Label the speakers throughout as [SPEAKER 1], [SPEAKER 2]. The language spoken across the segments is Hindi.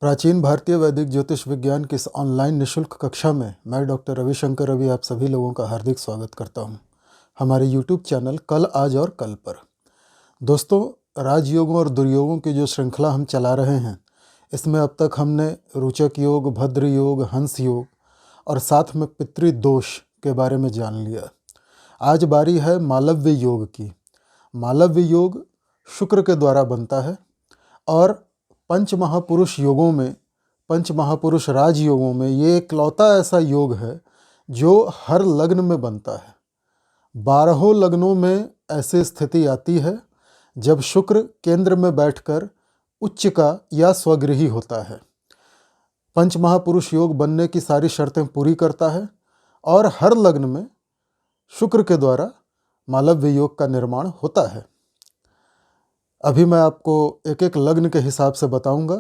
[SPEAKER 1] प्राचीन भारतीय वैदिक ज्योतिष विज्ञान की इस ऑनलाइन निशुल्क कक्षा में मैं डॉक्टर रविशंकर रवि आप सभी लोगों का हार्दिक स्वागत करता हूं हमारे यूट्यूब चैनल कल आज और कल पर। दोस्तों, राजयोगों और दुर्योगों की जो श्रृंखला हम चला रहे हैं, इसमें अब तक हमने रोचक योग, भद्र योग, हंस योग और साथ में पितृदोष के बारे में जान लिया। आज बारी है मालव्य योग की। मालव्य योग शुक्र के द्वारा बनता है और पंच महापुरुष योगों में, पंच महापुरुष राजयोगों में ये इकलौता ऐसा योग है जो हर लग्न में बनता है। 12 लग्नों में ऐसी स्थिति आती है जब शुक्र केंद्र में बैठकर उच्च का या स्वगृही होता है। पंच महापुरुष योग बनने की सारी शर्तें पूरी करता है और हर लग्न में शुक्र के द्वारा मालव्य योग का निर्माण होता है। अभी मैं आपको एक एक लग्न के हिसाब से बताऊंगा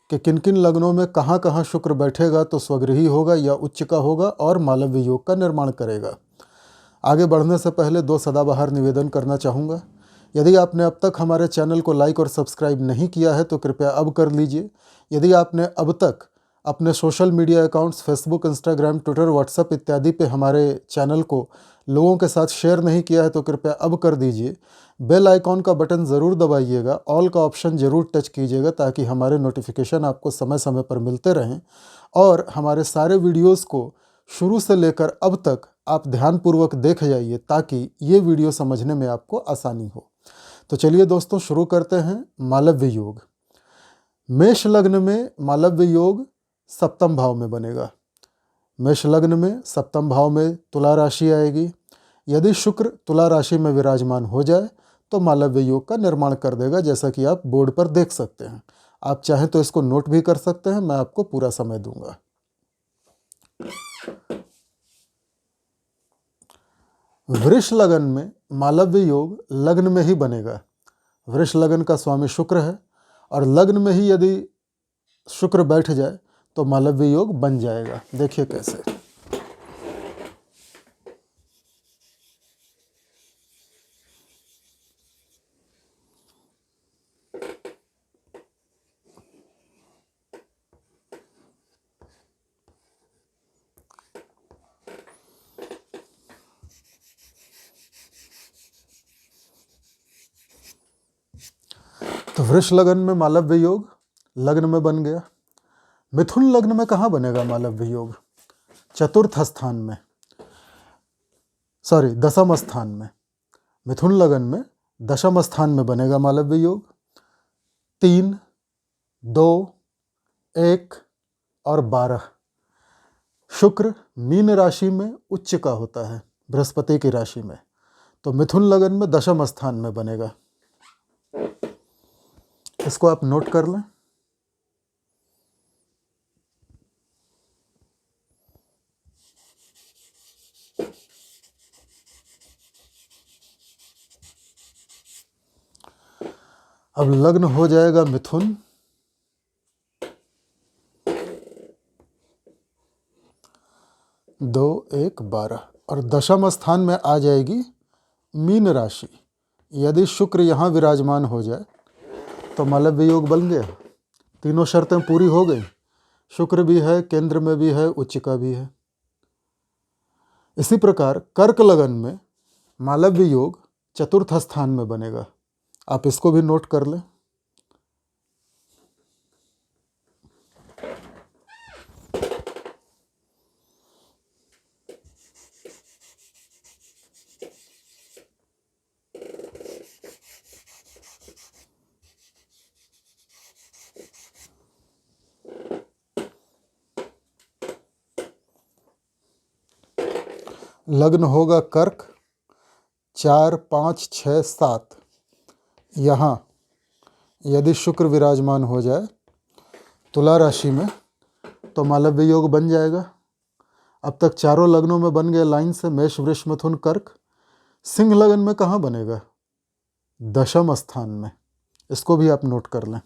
[SPEAKER 1] कि किन किन लग्नों में कहाँ कहाँ शुक्र बैठेगा तो स्वगृही होगा या उच्च का होगा और मालव्य योग का निर्माण करेगा। आगे बढ़ने से पहले 2 सदाबहार निवेदन करना चाहूँगा। यदि आपने अब तक हमारे चैनल को लाइक और सब्सक्राइब नहीं किया है तो कृपया अब कर लीजिए। यदि आपने अब तक अपने social media accounts Facebook, Instagram, Twitter, WhatsApp इत्यादि पे हमारे चैनल को लोगों के साथ शेयर नहीं किया है तो कृपया अब कर दीजिए। बेल आइकॉन का बटन ज़रूर दबाइएगा, ऑल का ऑप्शन ज़रूर टच कीजिएगा ताकि हमारे नोटिफिकेशन आपको समय समय पर मिलते रहें और हमारे सारे वीडियोस को शुरू से लेकर अब तक आप ध्यानपूर्वक देख जाइए ताकि ये वीडियो समझने में आपको आसानी हो। तो चलिए दोस्तों, शुरू करते हैं। मालव्य योग। मेष लग्न में मालव्य योग सप्तम भाव में बनेगा। मेष लग्न में सप्तम भाव में तुला राशि आएगी। यदि शुक्र तुला राशि में विराजमान हो जाए तो मालव्य योग का निर्माण कर देगा, जैसा कि आप बोर्ड पर देख सकते हैं। आप चाहें तो इसको नोट भी कर सकते हैं, मैं आपको पूरा समय दूंगा। वृष लगन में मालव्य योग लग्न में ही बनेगा। वृष लगन का स्वामी शुक्र है और लग्न में ही यदि शुक्र बैठ जाए तो मालव्य योग बन जाएगा। देखिए कैसे। तो वृष लगन में मालव्य योग लग्न में बन गया। मिथुन लग्न में कहाँ बनेगा मालव्य योग? चतुर्थ स्थान में, दशम स्थान में। मिथुन लगन में दशम स्थान में बनेगा मालव्य योग। 3, 2, 1 और 12। शुक्र मीन राशि में उच्च का होता है, बृहस्पति की राशि में। तो मिथुन लगन में दशम स्थान में बनेगा। इसको आप नोट कर लें। अब लग्न हो जाएगा मिथुन। 2, 1, 12 और दशम स्थान में आ जाएगी मीन राशि। यदि शुक्र यहाँ विराजमान हो जाए तो मालव्य योग बन गया। तीनों शर्तें पूरी हो गई। शुक्र भी है, केंद्र में भी है, उच्च का भी है। इसी प्रकार कर्क लगन में मालव्य योग चतुर्थ स्थान में बनेगा। आप इसको भी नोट कर लें। लग्न होगा कर्क। 4, 5, 6, 7। यहाँ यदि शुक्र विराजमान हो जाए तुला राशि में तो मालव्य योग बन जाएगा। अब तक चारों लग्नों में बन गए लाइन से, मेष, वृष, मिथुन, कर्क। सिंह लगन में कहाँ बनेगा? दशम स्थान में। इसको भी आप नोट कर लें।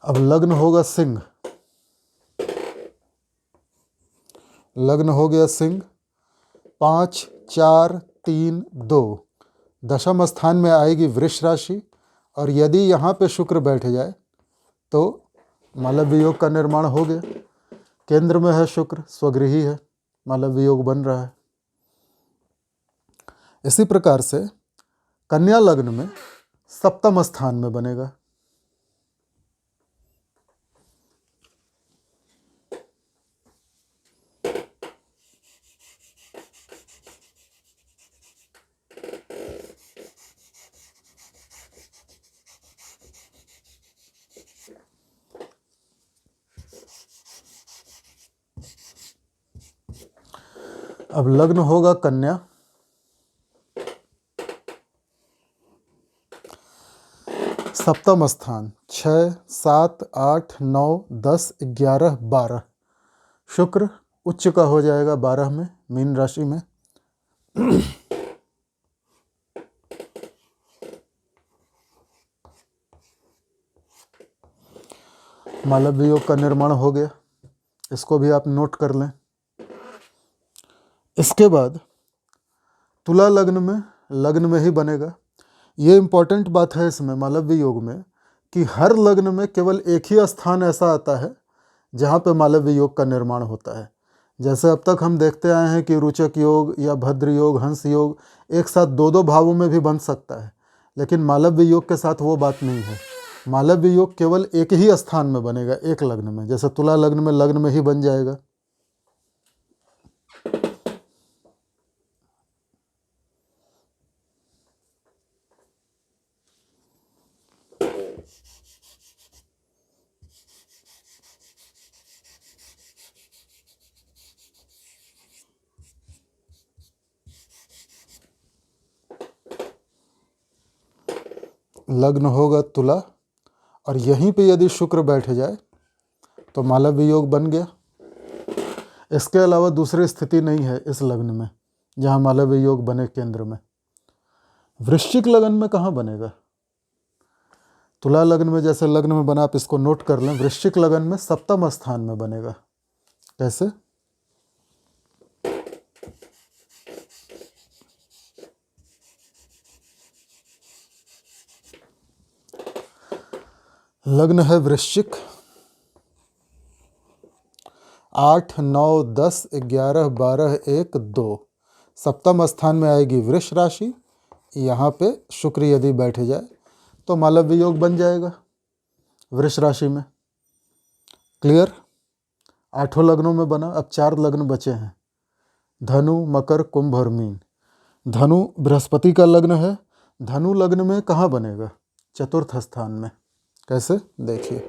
[SPEAKER 1] अब लग्न होगा सिंह, लग्न हो गया सिंह, 5 4 3 2, दशम स्थान में आएगी वृष राशि, और यदि यहाँ पे शुक्र बैठ जाए तो मालव्य योग का निर्माण हो गया। केंद्र में है शुक्र, स्वगृही है, मालव्य योग बन रहा है। इसी प्रकार से कन्या लग्न में सप्तम स्थान में बनेगा। अब लग्न होगा कन्या, सप्तम स्थान 6 7 8 9 10 11 12, शुक्र उच्च का हो जाएगा 12 में, मीन राशि में। मालव्य योग का निर्माण हो गया, इसको भी आप नोट कर लें। इसके बाद तुला लग्न में ही बनेगा। ये इम्पॉर्टेंट बात है इसमें मालव्य योग में कि हर लग्न में केवल एक ही स्थान ऐसा आता है जहाँ पे मालव्य योग का निर्माण होता है। जैसे अब तक हम देखते आए हैं कि रुचक योग या भद्र योग, हंस योग एक साथ दो दो भावों में भी बन सकता है, लेकिन मालव्य योग के साथ वो बात नहीं है। मालव्य योग केवल एक ही स्थान में बनेगा, एक लग्न में। जैसे तुला लग्न में ही बन जाएगा। लग्न होगा तुला, और यहीं पे यदि शुक्र बैठ जाए तो मालव्य योग बन गया। इसके अलावा दूसरी स्थिति नहीं है इस लग्न में जहाँ मालव्य योग बने केंद्र में। वृश्चिक लग्न में कहाँ बनेगा? तुला लग्न में जैसे लग्न में बना, आप इसको नोट कर लें। वृश्चिक लग्न में सप्तम स्थान में बनेगा। कैसे? लग्न है वृश्चिक, 8 9 10 11 12 1 2, सप्तम स्थान में आएगी वृष राशि। यहाँ पे शुक्र यदि बैठ जाए तो मालव्य योग बन जाएगा वृष राशि में। क्लियर? 8 लग्नों में बना, अब 4 लग्न बचे हैं, धनु, मकर, कुंभ और मीन। धनु बृहस्पति का लग्न है। धनु लग्न में कहाँ बनेगा? चतुर्थ स्थान में। कैसे? देखिए,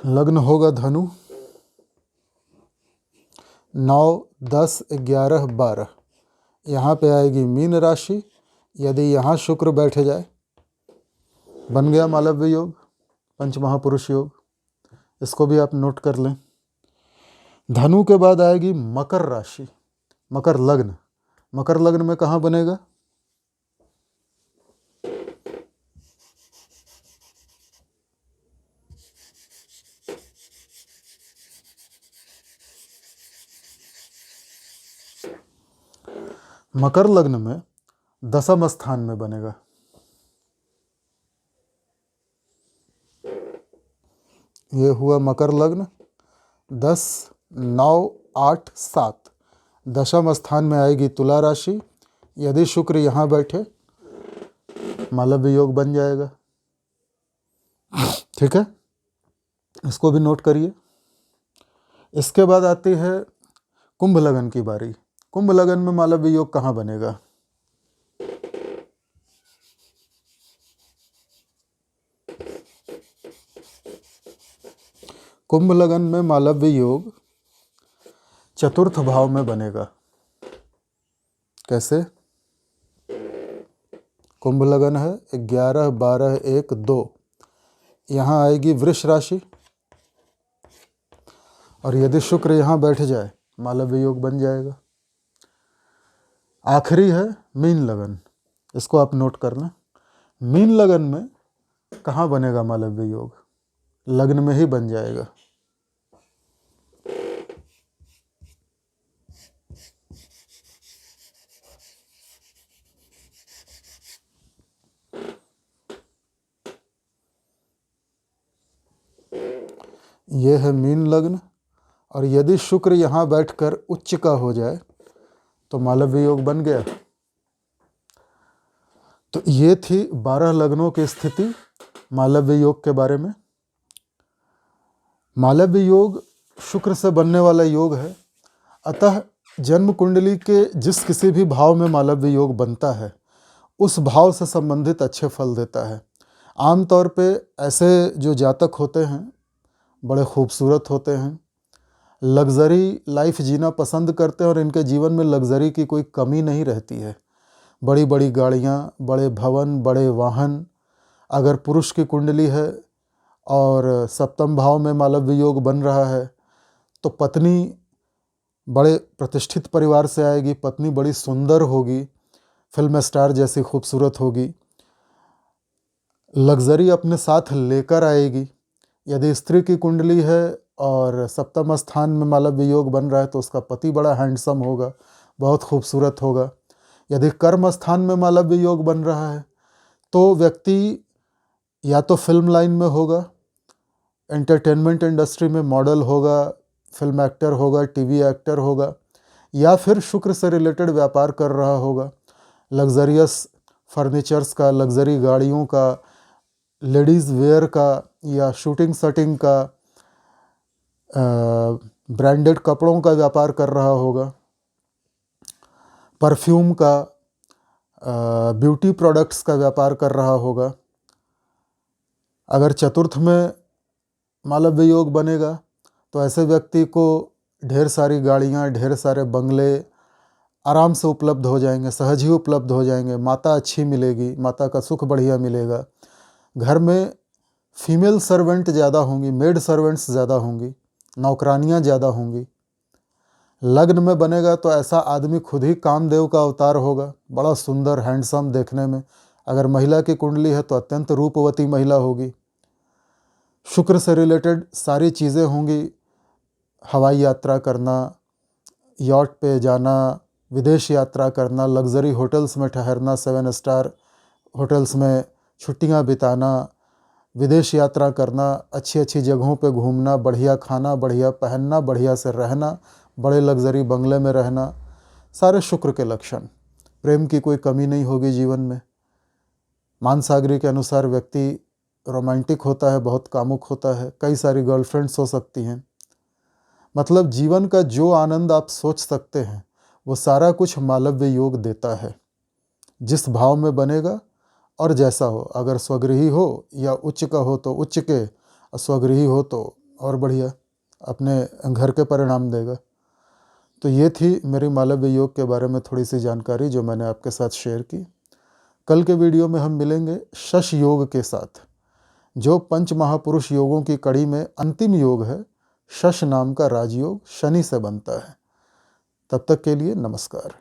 [SPEAKER 1] लग्न होगा धनु, 9 10 11 12, यहाँ पे आएगी मीन राशि। यदि यहाँ शुक्र बैठ जाए बन गया मालव्य योग, पंचमहापुरुष योग। इसको भी आप नोट कर लें। धनु के बाद आएगी मकर राशि, मकर लग्न। मकर लग्न में कहाँ बनेगा? मकर लग्न में दसम स्थान में बनेगा। ये हुआ मकर लग्न। 10 9 8 7, दशम स्थान में आएगी तुला राशि। यदि शुक्र यहाँ बैठे मालव्य योग बन जाएगा। ठीक है, इसको भी नोट करिए। इसके बाद आती है कुंभ लगन की बारी। कुंभ लगन में मालव्य योग कहाँ बनेगा? कुंभ लगन में मालव्य योग चतुर्थ भाव में बनेगा। कैसे? कुंभ लगन है 11 12 1 2, यहाँ आएगी वृष राशि। और यदि शुक्र यहाँ बैठ जाए मालव्य योग बन जाएगा। आखिरी है मीन लगन, इसको आप नोट करना। मीन लगन में कहाँ बनेगा मालव्य योग? लग्न में ही बन जाएगा। यह है मीन लग्न, और यदि शुक्र यहाँ बैठकर उच्च का हो जाए तो मालव्य योग बन गया। तो ये थी 12 लग्नों की स्थिति मालव्य योग के बारे में। मालव्य योग शुक्र से बनने वाला योग है, अतः जन्म कुंडली के जिस किसी भी भाव में मालव्य योग बनता है उस भाव से संबंधित अच्छे फल देता है। आमतौर पे ऐसे जो जातक होते हैं बड़े खूबसूरत होते हैं, लग्जरी लाइफ जीना पसंद करते हैं और इनके जीवन में लग्जरी की कोई कमी नहीं रहती है। बड़ी बड़ी गाड़ियाँ, बड़े भवन, बड़े वाहन। अगर पुरुष की कुंडली है और सप्तम भाव में मालव्य योग बन रहा है तो पत्नी बड़े प्रतिष्ठित परिवार से आएगी, पत्नी बड़ी सुंदर होगी, फिल्म स्टार जैसी खूबसूरत होगी, लग्जरी अपने साथ लेकर आएगी। यदि स्त्री की कुंडली है और सप्तम स्थान में मालव्य योग बन रहा है तो उसका पति बड़ा हैंडसम होगा, बहुत खूबसूरत होगा। यदि कर्म स्थान में मालव्य योग बन रहा है तो व्यक्ति या तो फिल्म लाइन में होगा, एंटरटेनमेंट इंडस्ट्री में मॉडल होगा, फिल्म एक्टर होगा, टीवी एक्टर होगा, या फिर शुक्र से रिलेटेड व्यापार कर रहा होगा, लग्जरियस फर्नीचर्स का, लग्जरी गाड़ियों का, लेडीज़ वेयर का, या शूटिंग शटिंग का, ब्रांडेड कपड़ों का व्यापार कर रहा होगा, परफ्यूम का, ब्यूटी प्रोडक्ट्स का व्यापार कर रहा होगा। अगर चतुर्थ में मालव्य योग बनेगा तो ऐसे व्यक्ति को ढेर सारी गाड़ियाँ, ढेर सारे बंगले आराम से उपलब्ध हो जाएंगे, सहज ही उपलब्ध हो जाएंगे। माता अच्छी मिलेगी, माता का सुख बढ़िया मिलेगा। घर में फीमेल सर्वेंट ज़्यादा होंगी, मेड सर्वेंट्स ज़्यादा होंगी, नौकरानियाँ ज़्यादा होंगी। लग्न में बनेगा तो ऐसा आदमी खुद ही कामदेव का अवतार होगा, बड़ा सुंदर हैंडसम देखने में। अगर महिला की कुंडली है तो अत्यंत रूपवती महिला होगी। शुक्र से रिलेटेड सारी चीज़ें होंगी, हवाई यात्रा करना, यॉट पे जाना, विदेश यात्रा करना, लग्जरी होटल्स में ठहरना, 7 स्टार होटल्स में छुट्टियां बिताना, विदेश यात्रा करना, अच्छी अच्छी जगहों पे घूमना, बढ़िया खाना, बढ़िया पहनना, बढ़िया से रहना, बड़े लग्जरी बंगले में रहना, सारे शुक्र के लक्षण। प्रेम की कोई कमी नहीं होगी जीवन में। मानसागरी के अनुसार व्यक्ति रोमांटिक होता है, बहुत कामुक होता है, कई सारी गर्लफ्रेंड्स हो सकती हैं। मतलब जीवन का जो आनंद आप सोच सकते हैं वो सारा कुछ मालव्य योग देता है। जिस भाव में बनेगा और जैसा हो, अगर स्वगृही हो या उच्च का हो तो उच्च के, और स्वगृही हो तो और बढ़िया अपने घर के परिणाम देगा। तो ये थी मेरी मालव्य योग के बारे में थोड़ी सी जानकारी जो मैंने आपके साथ शेयर की। कल के वीडियो में हम मिलेंगे शश योग के साथ, जो पंच महापुरुष योगों की कड़ी में अंतिम योग है। शश नाम का राजयोग शनि से बनता है। तब तक के लिए नमस्कार।